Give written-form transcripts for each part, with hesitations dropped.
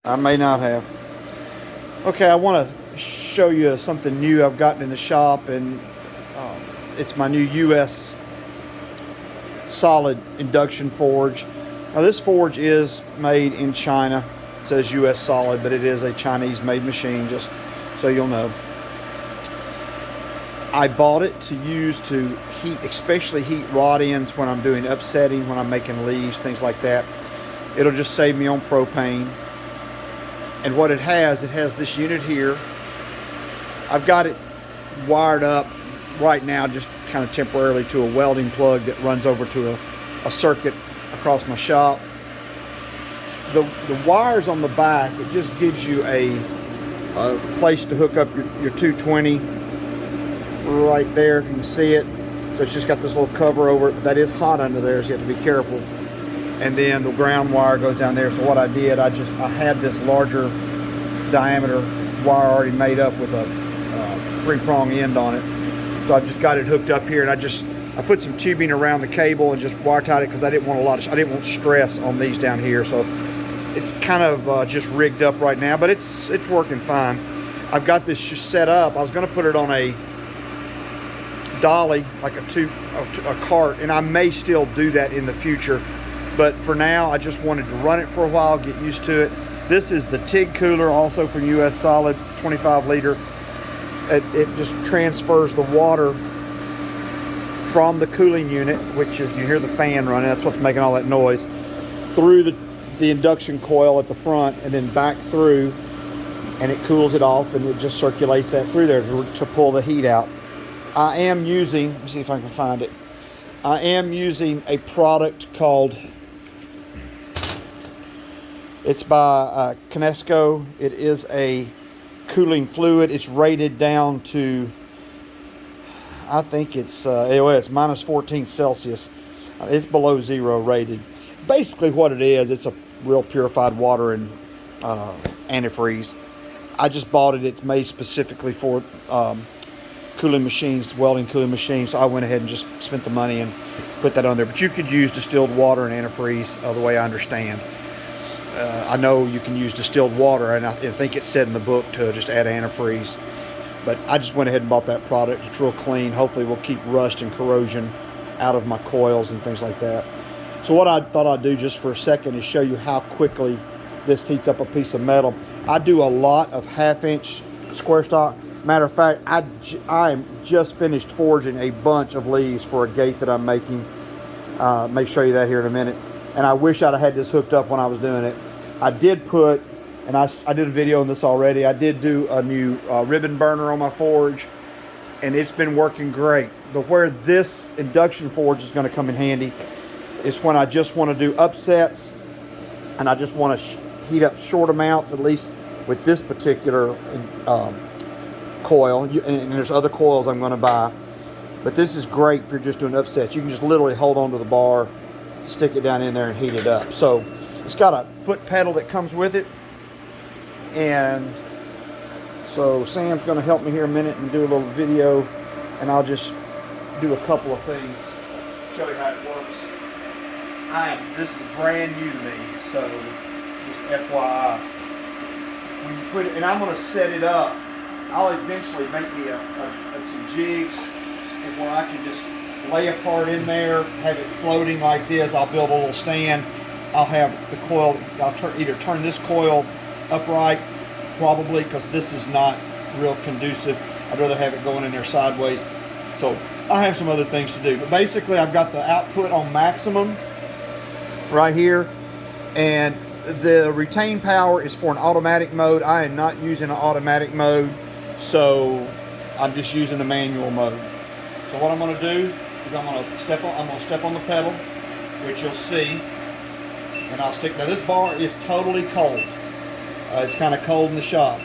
I may not have. Okay, I want to show you something new I've gotten in the shop, and it's my new US Solid induction forge. Now this forge is made in China. It says US Solid, but it is a Chinese-made machine, just so you'll know. I bought it to use to heat, especially heat rod ends when I'm doing upsetting, when I'm making leaves, things like that. It'll just save me on propane. And what it has this unit here. I've got it wired up right now, just kind of temporarily, to a welding plug that runs over to a circuit across my shop. The wires on the back, it just gives you a place to hook up your 220 right there, if you can see it. So it's just got this little cover over it. That is hot under there, so you have to be careful. And then the ground wire goes down there. So what I did, I had this larger diameter wire already made up with a 3-prong end on it. So I just got it hooked up here, and I put some tubing around the cable and just wire tied it, because I didn't want stress on these down here. So it's kind of just rigged up right now, but it's working fine. I've got this just set up. I was going to put it on a dolly, like a cart, and I may still do that in the future. But for now, I just wanted to run it for a while, get used to it. This is the Tig cooler, also from US Solid, 25 liter. It just transfers the water from the cooling unit, which is, you hear the fan running, that's what's making all that noise, through the induction coil at the front, and then back through, and it cools it off, and it just circulates that through there to pull the heat out. I am using, let me see if I can find it. I am using a product called, it's by Kinesco. It is a cooling fluid. It's rated down to, I think it's minus 14 Celsius. It's below zero rated. Basically what it is, it's a real purified water and antifreeze. I just bought it. It's made specifically for cooling machines, welding cooling machines. So I went ahead and just spent the money and put that on there. But you could use distilled water and antifreeze, the way I understand. I know you can use distilled water, and I think it said in the book to just add antifreeze. But I just went ahead and bought that product. It's real clean. Hopefully will keep rust and corrosion out of my coils and things like that. So what I thought I'd do just for a second is show you how quickly this heats up a piece of metal. I do a lot of 1/2-inch square stock. Matter of fact, I am just finished forging a bunch of leaves for a gate that I'm making. May show you that here in a minute. And I wish I'd have had this hooked up when I was doing it. I did put, and I did a video on this already, I did do a new ribbon burner on my forge, and it's been working great. But where this induction forge is going to come in handy is when I just want to do upsets, and I just want to heat up short amounts, at least with this particular coil. And there's other coils I'm going to buy, but this is great if you're just doing upsets. You can just literally hold onto the bar, stick it down in there, and heat it up. So it's got a foot pedal that comes with it, and so Sam's going to help me here a minute and do a little video, and I'll just do a couple of things, show you how it works. This is brand new to me, so just FYI. When you put it, and I'm going to set it up. I'll eventually make me some jigs where I can just lay a part in there, have it floating like this. I'll build a little stand. I'll have the coil, I'll either turn this coil upright, probably, because this is not real conducive. I'd rather have it going in there sideways. So I have some other things to do. But basically I've got the output on maximum right here, and the retain power is for an automatic mode. I am not using an automatic mode, so I'm just using the manual mode. So what I'm going to do is I'm going to step on the pedal, which you'll see, and I'll stick. Now this bar is totally cold. It's kind of cold in the shop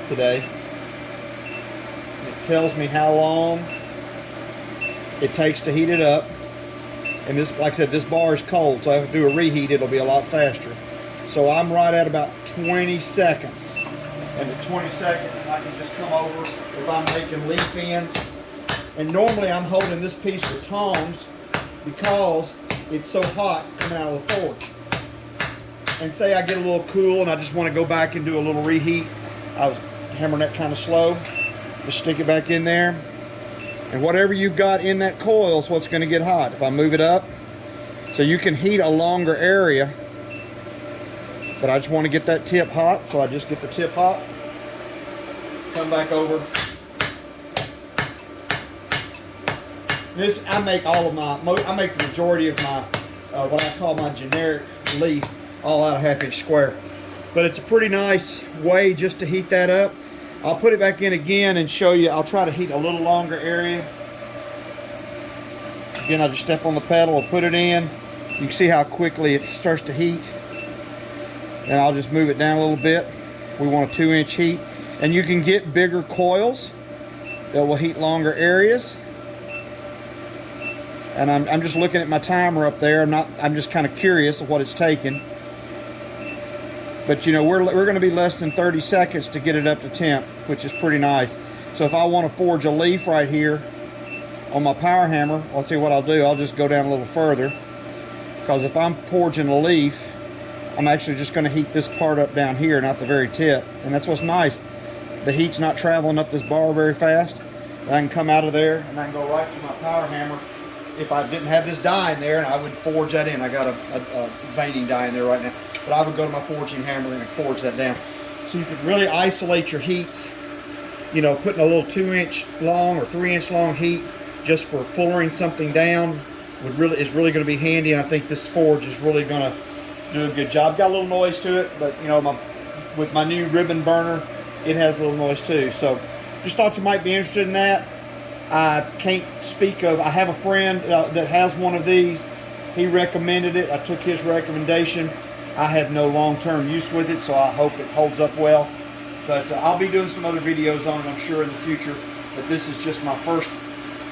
today. It tells me how long it takes to heat it up, and this, like I said, this bar is cold, so if I do a reheat, it'll be a lot faster. So I'm right at about 20 seconds. And at 20 seconds, I can just come over if I'm making leaf ends. And normally I'm holding this piece with tongs because it's so hot coming out of the forge. and say I get a little cool and I just want to go back and do a little reheat. I was hammering that kind of slow. Just stick it back in there. And whatever you've got in that coil is what's going to get hot. If I move it up, so you can heat a longer area, but I just want to get that tip hot, so I just get the tip hot. Come back over. This, I make all of my, I make the majority of my, what I call my generic leaf, all out of 1/2 inch square. But it's a pretty nice way just to heat that up. I'll put it back in again and show you. I'll try to heat a little longer area. Again, I'll just step on the pedal, I'll put it in. You can see how quickly it starts to heat. And I'll just move it down a little bit. We want a 2-inch heat. And you can get bigger coils that will heat longer areas. And I'm just looking at my timer up there. I'm just kind of curious of what it's taking. But you know, we're going to be less than 30 seconds to get it up to temp, which is pretty nice. So if I want to forge a leaf right here on my power hammer, I'll tell you what I'll do. I'll just go down a little further, because if I'm forging a leaf, I'm actually just going to heat this part up down here, not the very tip. And that's what's nice. The heat's not traveling up this bar very fast. I can come out of there and I can go right to my power hammer. If I didn't have this die in there, and I would forge that in. I got a veining die in there right now. But I would go to my forging hammer and forge that down. So you could really isolate your heats. You know, putting a little 2-inch long or 3-inch long heat just for fullering something down is really going to be handy. And I think this forge is really going to do a good job. Got a little noise to it, but you know, with my new ribbon burner, it has a little noise too. So just thought you might be interested in that. I can't speak of, I have a friend that has one of these. He recommended it. I took his recommendation. I have no long-term use with it, so I hope it holds up well. But I'll be doing some other videos on it, I'm sure, in the future. But this is just my first,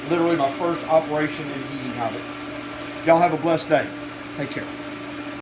literally my first operation in heating of it. Y'all have a blessed day. Take care.